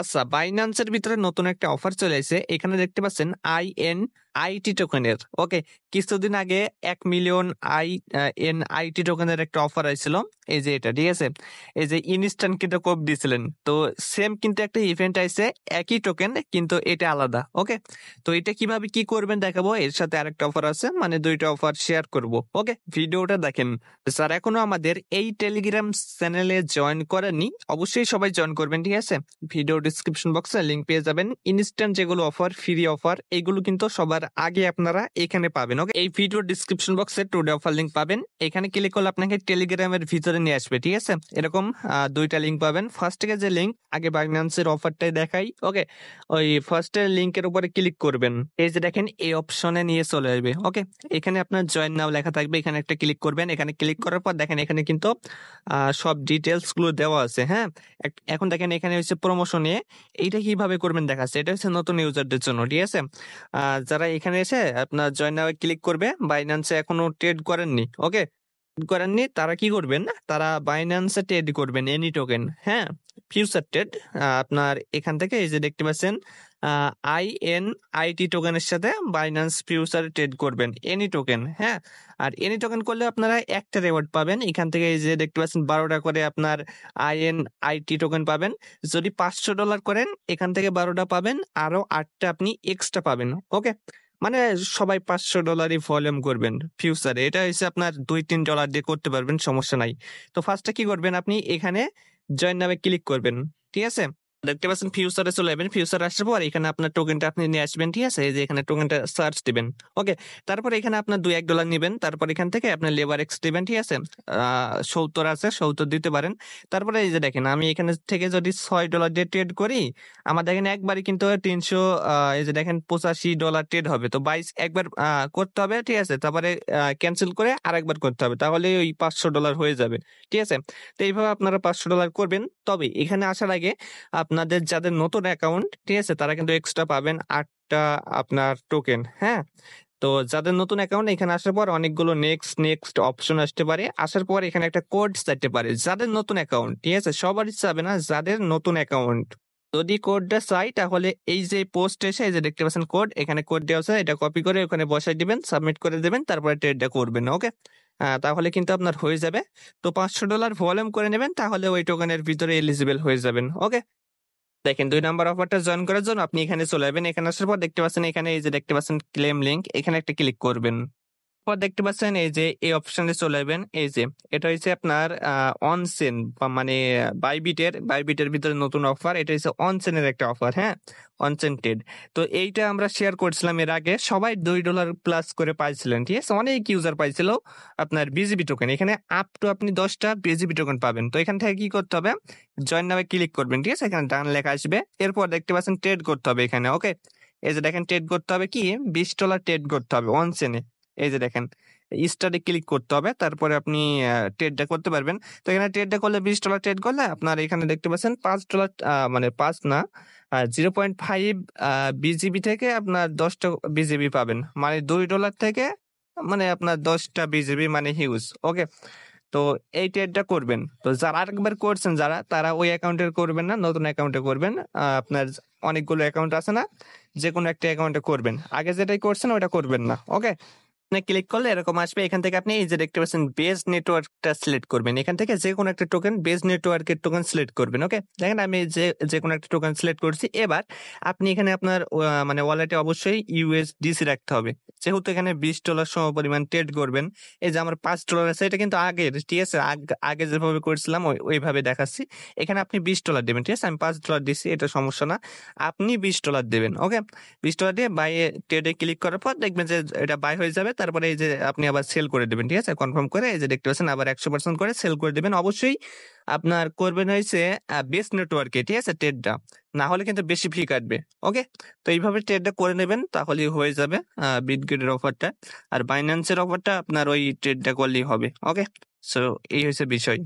আচ্ছা, বাইন্যান্সের ভিতরে নতুন একটা অফার চলে এসেছে। এখানে দেখতে পাচ্ছেন INIT টোকেনের। ওকে, কিছুদিন আগে 1 মিলিয়ন INIT টোকেনের একটা অফার আইছিল। এই যে এটা, ঠিক আছে? এই যে ইনস্ট্যান্ট কিন্তু কোপ দিছিলেন। তো সেম কিন্তু একটা ইভেন্ট আইছে, একই টোকেন কিন্তু এটা আলাদা। ওকে, তো এটা কিভাবে কি করবেন দেখাবো। এর সাথে আরেকটা অফার আছে, মানে দুইটা অফার শেয়ার করব। ওকে, ভিডিওটা দেখেন। স্যার, এখনো আমাদের এই টেলিগ্রাম চ্যানেলে জয়েন করেননি, অবশ্যই সবাই জয়েন করবেন, ঠিক আছে? ভিডিও ডিসক্রিপশন বক্সে লিংক পেয়ে যাবেন। ইনস্ট্যান্ট যেগুলো অফার, ফ্রি অফার, এগুলো কিন্তু সবার আগে আপনারা এখানে পাবেন। ওকে, এই ভিডিও ডিসক্রিপশন বক্সে টুডে অফার লিংক পাবেন। এখানে ক্লিক করলে আপনাকে টেলিগ্রামের ভিতরে নিয়ে আসবে, ঠিক আছে? এরকম দুইটা লিংক পাবেন। ফার্স্ট থেকে যে লিংক, আগে বাইন্যান্সের অফারটাই দেখাই। ওকে, ওই ফার্স্টের লিংকের উপরে ক্লিক করবেন। এই যে দেখেন, এই অপশনে নিয়ে চলে আসবে। ওকে, এখানে আপনার জয়েন নাও লেখা থাকবে, এখানে একটা ক্লিক করবেন। এখানে ক্লিক করার পর দেখেন এখানে কিন্তু সব ডিটেলস গুলো দেওয়া আছে। হ্যাঁ, এখন দেখেন এখানে হচ্ছে প্রমোশনে। এইটা কিভাবে করবেন দেখাচ্ছে। এটা হচ্ছে নতুন ইউজারদের জন্য, ঠিক আছে? যারা এখানে এসে আপনার জয়েন নাও ক্লিক করবে, বাইন্যান্সে এখনো ট্রেড করেননি, ওকে, করেননি, তারা কি করবেন, তারা বাইন্যান্সে ট্রেড করবেন এনি টোকেন। হ্যাঁ, ফিউচার ট্রেড। আপনার এখান থেকে এই যে দেখতে পাচ্ছেন INIT টোকেনের সাথে বাইন্যান্স ফিউচার ট্রেড করবেন এনি টোকেন। হ্যাঁ, আর এনি টোকেন করলে আপনারা একটা রেওয়ার্ড পাবেন এখান থেকে। এই যে দেখতে পাচ্ছেন 12টা করে আপনার INIT টোকেন পাবেন। যদি $500 করেন, এখান থেকে 12টা পাবেন, আরো 8টা আপনি এক্সট্রা পাবেন। ওকে, মানে সবাই $500 ভলিউম করবেন ফিউচারে। এটা হচ্ছে আপনার $2-3 দিয়ে করতে পারবেন, সমস্যা নাই। তো ফার্স্টে কি করবেন, আপনি এখানে জয়েন নামে ক্লিক করবেন, ঠিক আছে? দেখতে পাচ্ছেন ফিউচারে চলে যাবেন। ফিউচারে আসার পর এখানে আপনার টোকেনটা আপনি নিয়ে আসবেন, ঠিক আছে? এই যে এখানে টোকেনটা সার্চ দিবেন। ওকে, তারপর এখানে আপনার $2-1 নেবেন। তারপর এখান থেকে আপনার লেবার এক্স দিবেন, ঠিক আছে? 70 আছে, 70 দিতে পারেন। তারপরে এই যে দেখেন, আমি এখানে থেকে যদি $6 দিয়ে ট্রেড করি, আমার দেখেন একবারই কিন্তু 300, এই যে দেখেন $85 ট্রেড হবে। তো 22 একবার করতে হবে, ঠিক আছে? তারপরে ক্যান্সেল করে আরেকবার করতে হবে, তাহলে ওই $500 হয়ে যাবে, ঠিক আছে? তো এইভাবে আপনারা $500 করবেন। তবে এখানে আসার আগে আপনাদের যাদের নতুন অ্যাকাউন্ট, ঠিক আছে, তারা কিন্তু এক্সট্রা পাবেন 8টা আপনার টোকেন। হ্যাঁ, তো যাদের নতুন অ্যাকাউন্ট, এখানে আসার পর অনেকগুলো নেক্সট নেক্সট অপশন আসতে পারে। আসার পর এখানে একটা কোড চাইতে পারে। যাদের নতুন অ্যাকাউন্ট, ঠিক আছে, সবারই চাবে না, যাদের নতুন অ্যাকাউন্ট। যদি কোডটা চাই, তাহলে এই যে পোস্ট এসে এই যে দেখতে পাচ্ছেন কোড, এখানে কোড দেওয়া আছে, এটা কপি করে ওখানে বসাই দিবেন, সাবমিট করে দেবেন, তারপরে ট্রেডটা করবেন। ওকে, তাহলে কিন্তু আপনার হয়ে যাবে। তো $500 ভলিউম করে নেবেন, তাহলে ওই টোকেনের ভিতরে এলিজিবল হয়ে যাবেন। ওকে, দেখেন 2 নাম্বার অফারটা জয়েন করার জন্য আপনি এখানে চলে যাবেন। এখানে আসার পর দেখতে পাচ্ছেন, এখানে এই যে দেখতে পাচ্ছেন ক্লেম লিংক, এখানে একটা ক্লিক করবেন। পর দেখতে পাচ্ছেন এই যে এই অপশনে চলে যাবেন। এই যে এটা হচ্ছে আপনার অনচেন, মানে বাইবিটের ভিতরে নতুন অফার। এটা হচ্ছে অনচেনের একটা অফার। হ্যাঁ, অনচেন ট্রেড। তো এইটা আমরা শেয়ার করছিলাম এর আগে, সবাই $2 প্লাস করে পাইছিলেন, ঠিক আছে? অনেক ইউজার পাইছিল আপনার বিজিবি টোকেন। এখানে আপ টু আপনি 10টা বিজিবি টোকেন পাবেন। তো এখান থেকে কি করতে হবে, জয়েন নামে ক্লিক করবেন, ঠিক আছে? এখানে ডান লেখা আসবে। এরপর দেখতে পাচ্ছেন ট্রেড করতে হবে এখানে। ওকে, এই যে দেখেন ট্রেড করতে হবে কি, $20 ট্রেড করতে হবে অনচেনে। এই যে দেখেন স্টার্টে ক্লিক করতে হবে, তারপরে আপনি ট্রেডটা করতে পারবেন। তো এখানে ট্রেডটা করলে $20 ট্রেড করলে আপনার এখানে দেখতে পাচ্ছেন $5, মানে 5 না, 0.5 বিজিবি থেকে আপনার 10টা বিজিবি পাবেন, মানে $2 থেকে মানে আপনার 10টা বিজিবি, মানে হিউজ। ওকে, তো এই ট্রেডটা করবেন। তো যারা আরেকবার করছেন, যারা, তারা ওই অ্যাকাউন্টে করবেন না, নতুন অ্যাকাউন্টে করবেন। আপনার অনেকগুলো অ্যাকাউন্ট আছে না, যে কোনো একটা অ্যাকাউন্টে করবেন। আগে যেটাই করছেন ওটা করবেন না। ওকে, ক্লিক করলে এরকম আসবে। এখান থেকে আপনি এই যে দেখতে পাচ্ছেন বেজ নেটওয়ার্কটা সিলেক্ট করবেন। এখান থেকে যে কোনো একটা টোকেন, বেজ নেটওয়ার্কের টোকেন সিলেক্ট করবেন। ওকে, দেখেন আমি যে কোনো একটা টোকেন সিলেক্ট করছি। এবার আপনি এখানে আপনার মানে ওয়ালেটে অবশ্যই USDC রাখতে হবে, যেহেতু এখানে $20 সম পরিমাণ ট্রেড করবেন। এই যে আমার $5 আছে, এটা কিন্তু আগের, ঠিক আছে? আগে যেভাবে করছিলাম ওইভাবে দেখাচ্ছি। এখানে আপনি $20 দেবেন, ঠিক আছে? আমি $5 দিচ্ছি, এটা সমস্যা না। আপনি $20 দেবেন। ওকে, $20 দিয়ে বাই ট্রেডে ক্লিক করার পর দেখবেন যে এটা বাই হয়ে যাবে। তারপরে এই যে আপনি আবার সেল করে দেবেন, ঠিক আছে? কনফার্ম করে এই যে দেখতে পাচ্ছেন আবার 100% করে সেল করে দেবেন। অবশ্যই আপনার করবেন হয়েছে বেস্ট নেটওয়ার্কে, ঠিক আছে, ট্রেডটা, না হলে কিন্তু বেশি ফি কাটবে। ওকে, তো এইভাবে ট্রেডটা করে নেবেন, তাহলেই হয়ে যাবে বিটগেটের অফারটা। আর বাইন্যান্সের অফারটা আপনার ওই ট্রেডটা করলেই হবে। ওকে, সো এই হচ্ছে বিষয়।